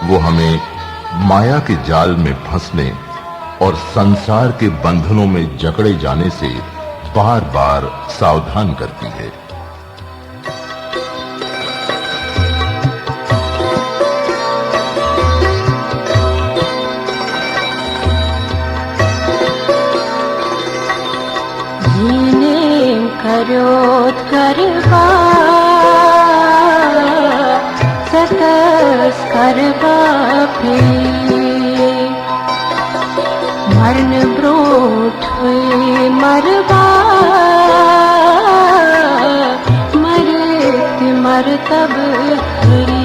वो हमें माया के जाल में फंसने और संसार के बंधनों में जकड़े जाने से बार-बार सावधान करती है। करोत करवा सकस करवा पे मरण ब्रोठ हुए मरवा मरत मरतब हरी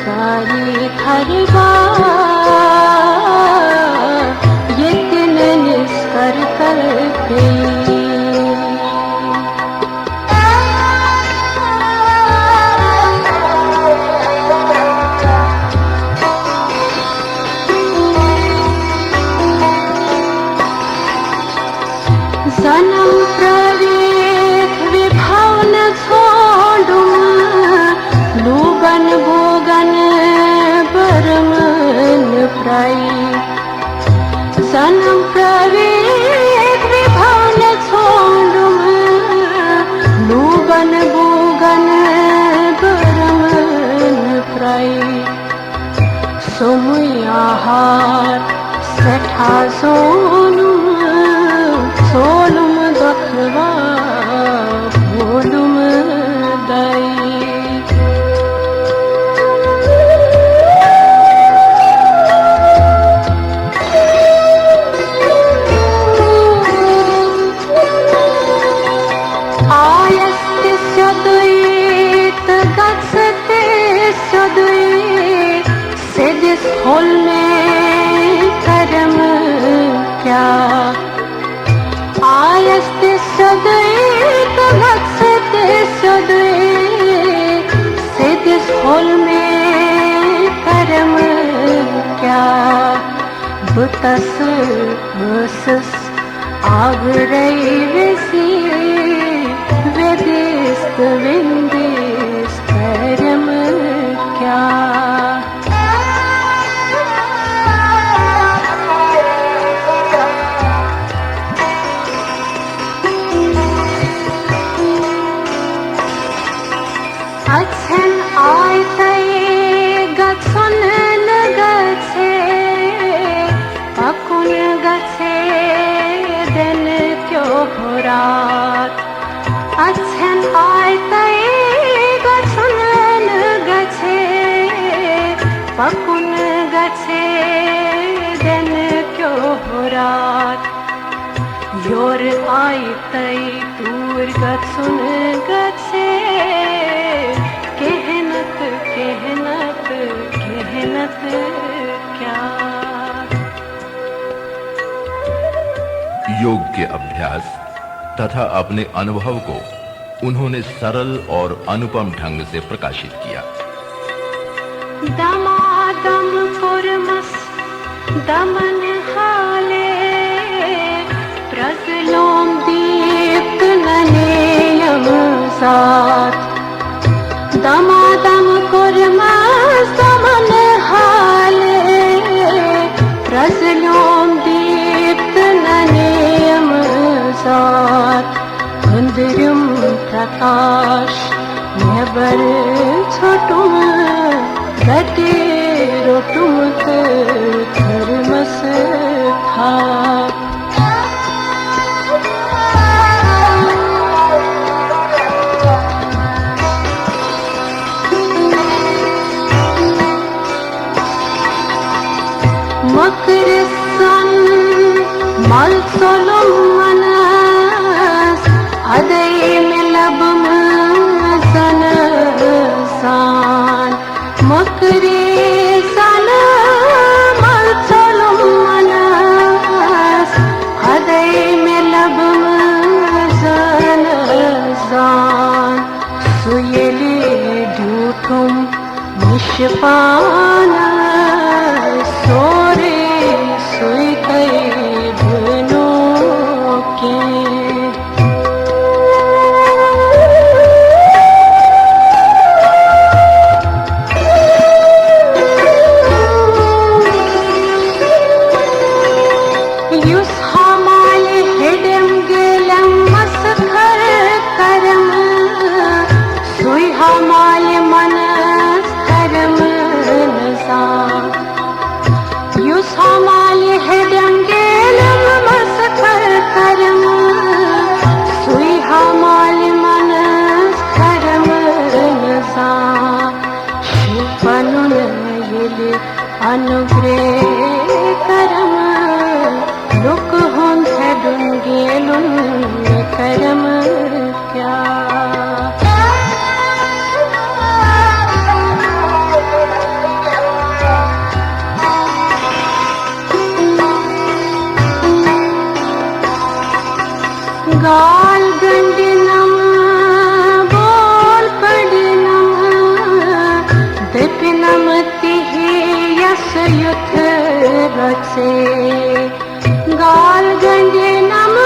सारी खरबा ये दिन निस्कर कर पे जन्म प्रवेश विभावन छोड़ू लोगन भोगन बरमन प्राई जन्म प्रवेश विभावन छोड़ू लोगन भोगन बरमन प्राई सोमुयाहार सेठा सोनुम सोलुम दखवा भोलुम दाई आयस्ते सदुइत गत्सते सदुइत सेदिस होल में करम क्या आयस्ते सदैत भक्सते सदैत सेदिस होल में करम क्या बुतस भसस आगरई विसी वेदिस्त विंदिस करम क्या अच्छन आयते गच्छन गच्छे पकुन गच्छे दिन क्यों हो रात अच्छन आयते गच्छन गच्छे पकुन गच्छे दिन क्यों हो रात योर आयते दूर गच्छन गच्छे कहनत कहनत कहनत क्या योग के अभ्यास तथा अपने अनुभव को उन्होंने सरल और अनुपम ढंग से प्रकाशित किया। दमादम पुरमस दमन हाले प्रजलोम दीप्त ननेयम साथ दमादम कुर्मस दमन हाले प्रजलोम दीप्त ननेयम साथ अंदरुम प्रकाश नेबर छोटुम गटे रोटुम धर्मस था मकर सन मल सोलम मना पान सोरे सुई गए भुनों के। युस हमाले हिडम गेलम मसखर करम सुई हमाले मनस करम नसा। युस हमाले हिडम गेलम मसखर करम सुई हमाले मनस करम नसा। शिपनुन येले अनुग्रह करम लुक हों धडुन गेलुन करम क्या। गाल गंडिनम बोल पडिनम दिपिनम तिहे यस युथ रचे। गाल गंडिनम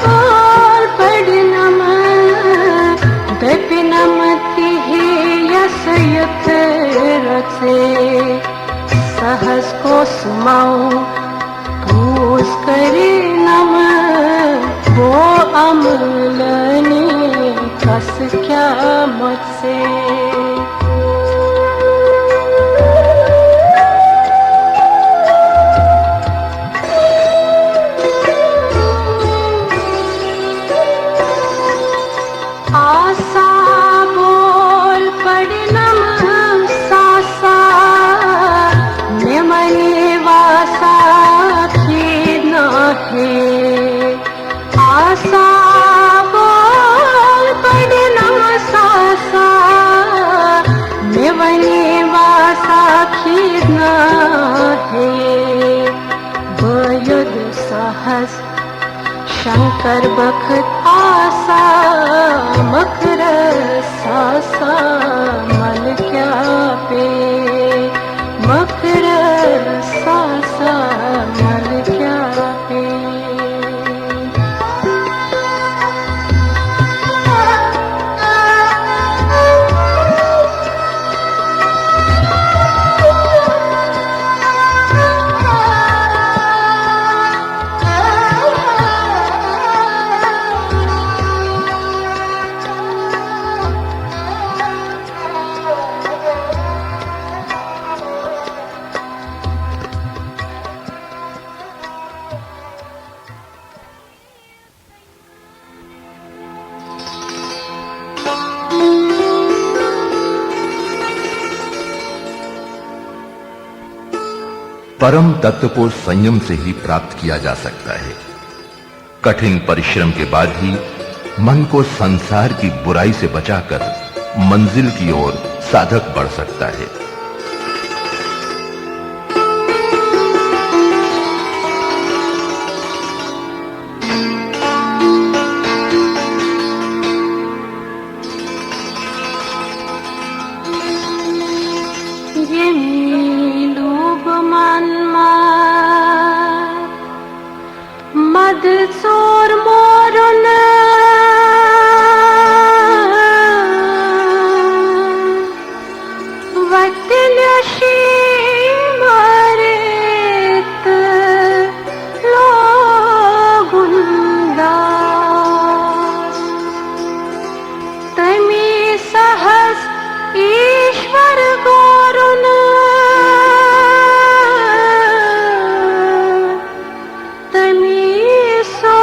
बोल पडिनम दिपिनम तिहे यस युथ रचे। सहस को सुमाऊं पूस करे नम वो अमलने कस क्या मुझसे। आसा बोल पड़नम सासा निमने वासा खीना है। आसा बोल पड़नम सासा निमने वासा खीना है। बयुद सहस शंकर बखत आसा मकर सासा मन क्या पे। मकर सासा मन क्या पे। परम तत्व को संयम से ही प्राप्त किया जा सकता है। कठिन परिश्रम के बाद ही मन को संसार की बुराई से बचाकर मंजिल की ओर साधक बढ़ सकता है। मद सोर मोरुन वक्तल्यशी मरेत लोगुंदा। तमी सहस ईश्वर गोरुन तमी सो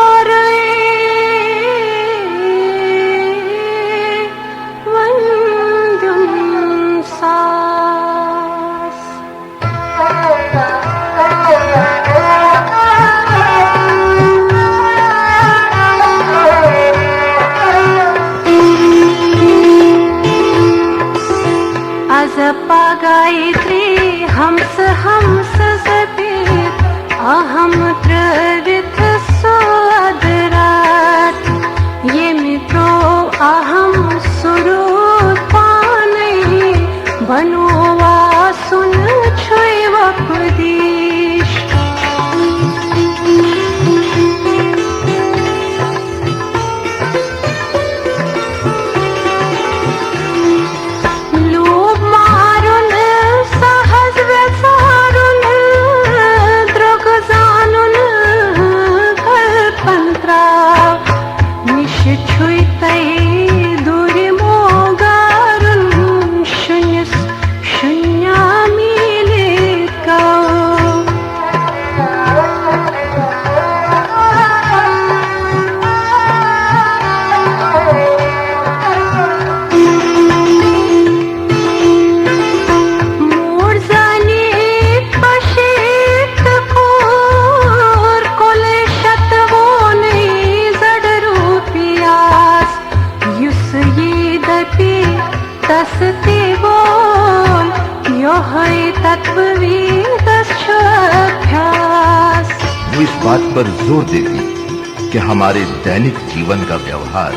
बात पर जोर देती कि हमारे दैनिक जीवन का व्यवहार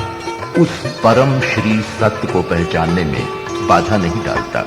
उस परम श्री सत्य को पहचानने में बाधा नहीं डालता।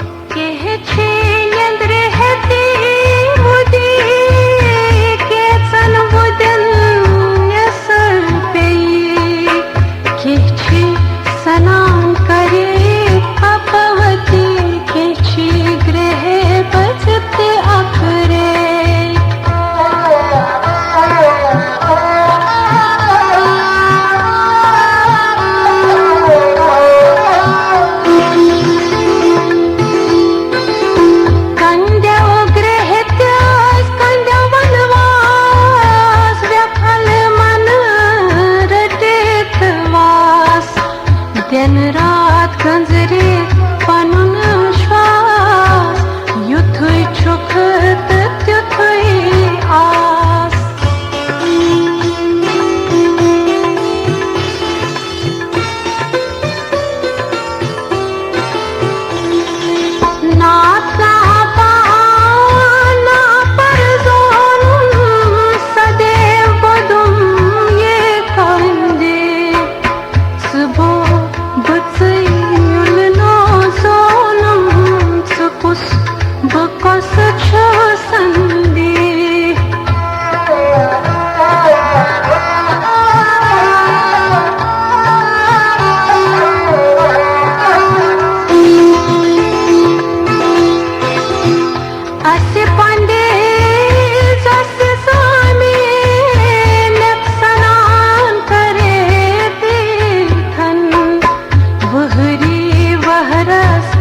दिन रात गंजरे पनुन श्वास युथुई छुखत त्युथुई आस नाता पाना पर जोनुम सदैव बदुम ये कंदे सुबह बकस छ संदे असे पांडे जसे स्वामी नक्सनान करे तीर्थन वहरी वहरस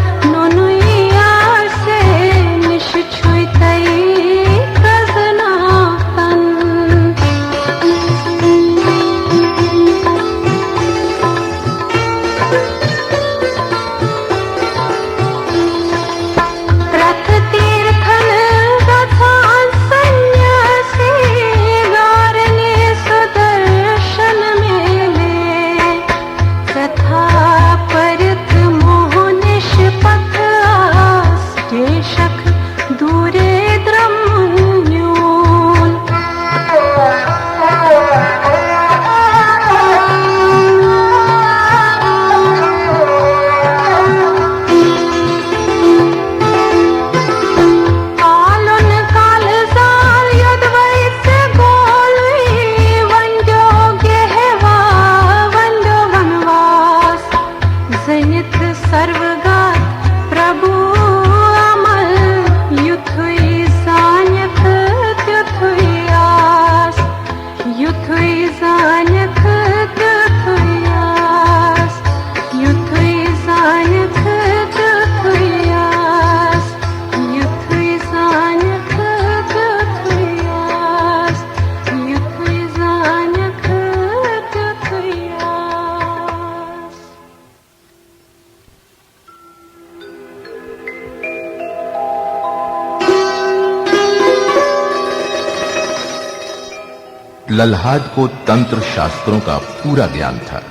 लल्हाद को तंत्र शास्त्रों का पूरा ज्ञान था।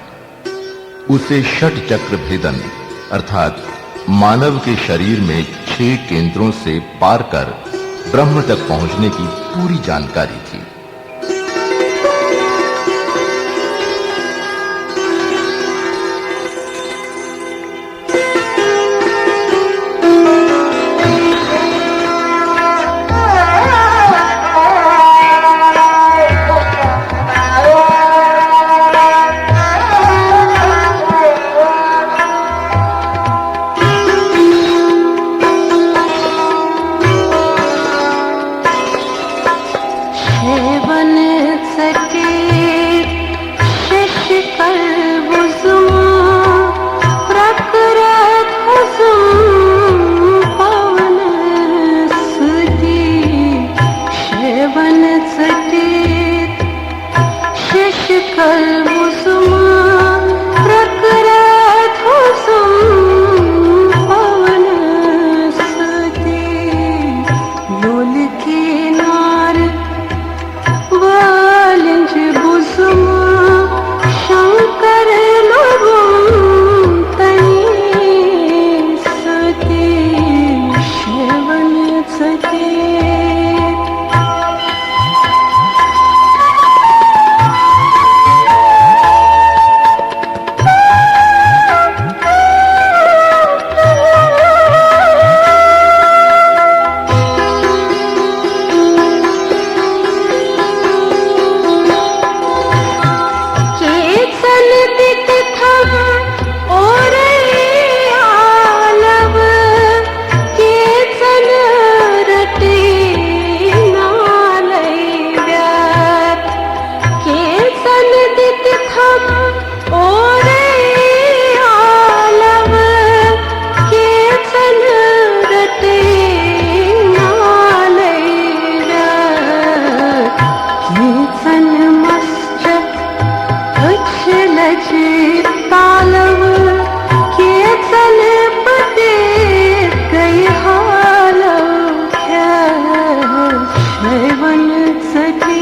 उसे षट चक्र भेदन अर्थात मानव के शरीर में 6 केंद्रों से पार कर ब्रह्म तक पहुंचने की पूरी जानकारी थी। सन्मश्च उच्छलजे तालव केचन पते गई हालव शैवन सखी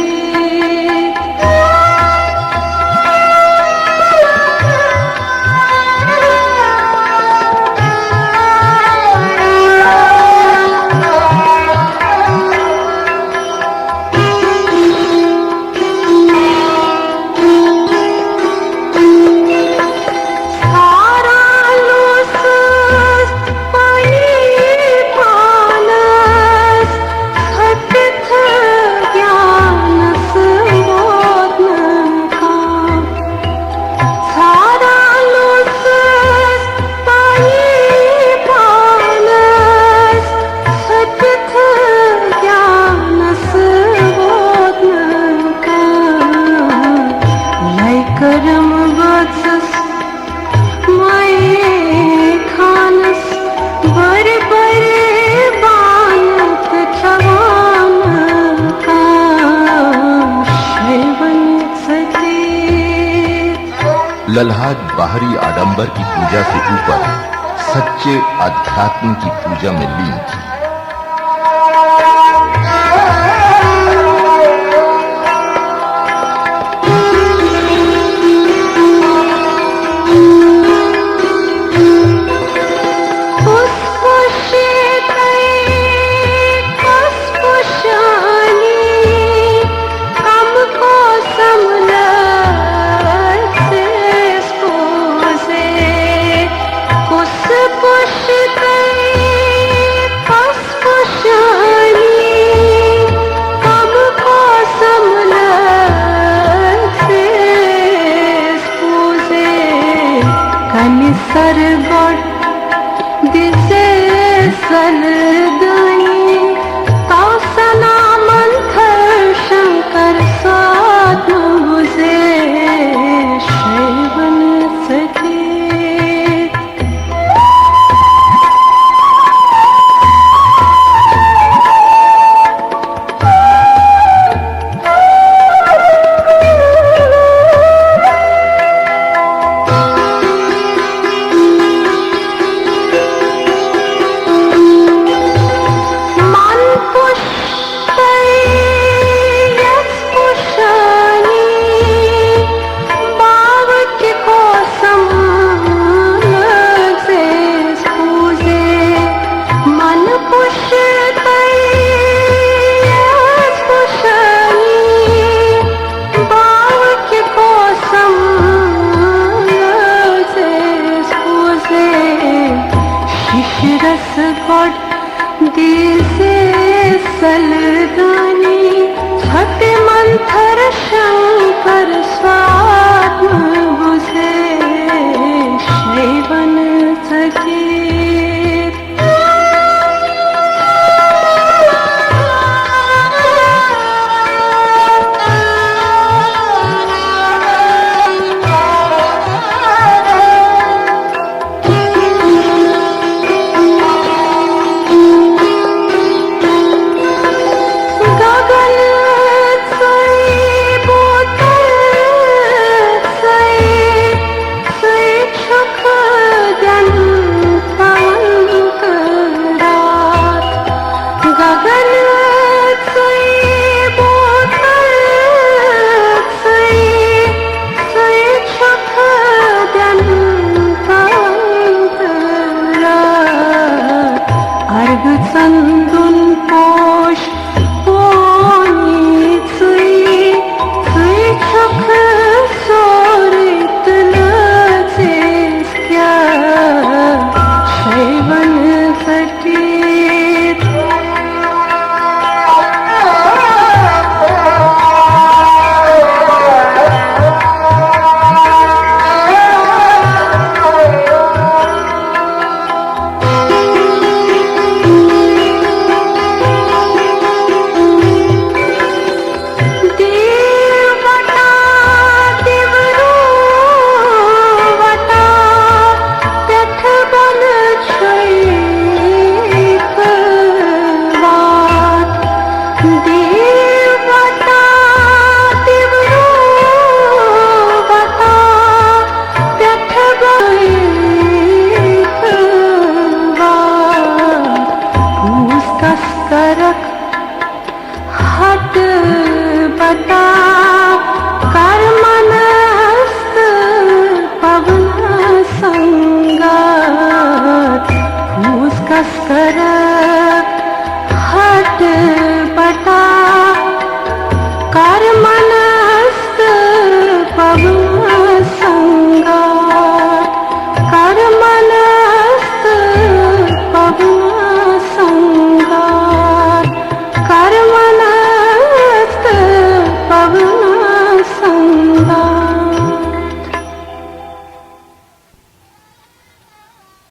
करम वाचस माये खानस बर बरे बानत छवान का शैवन सती। लल्हाद बाहरी आडंबर की पूजा से ऊपर सच्चे अध्यात्म की पूजा में लीन थी। सर्ग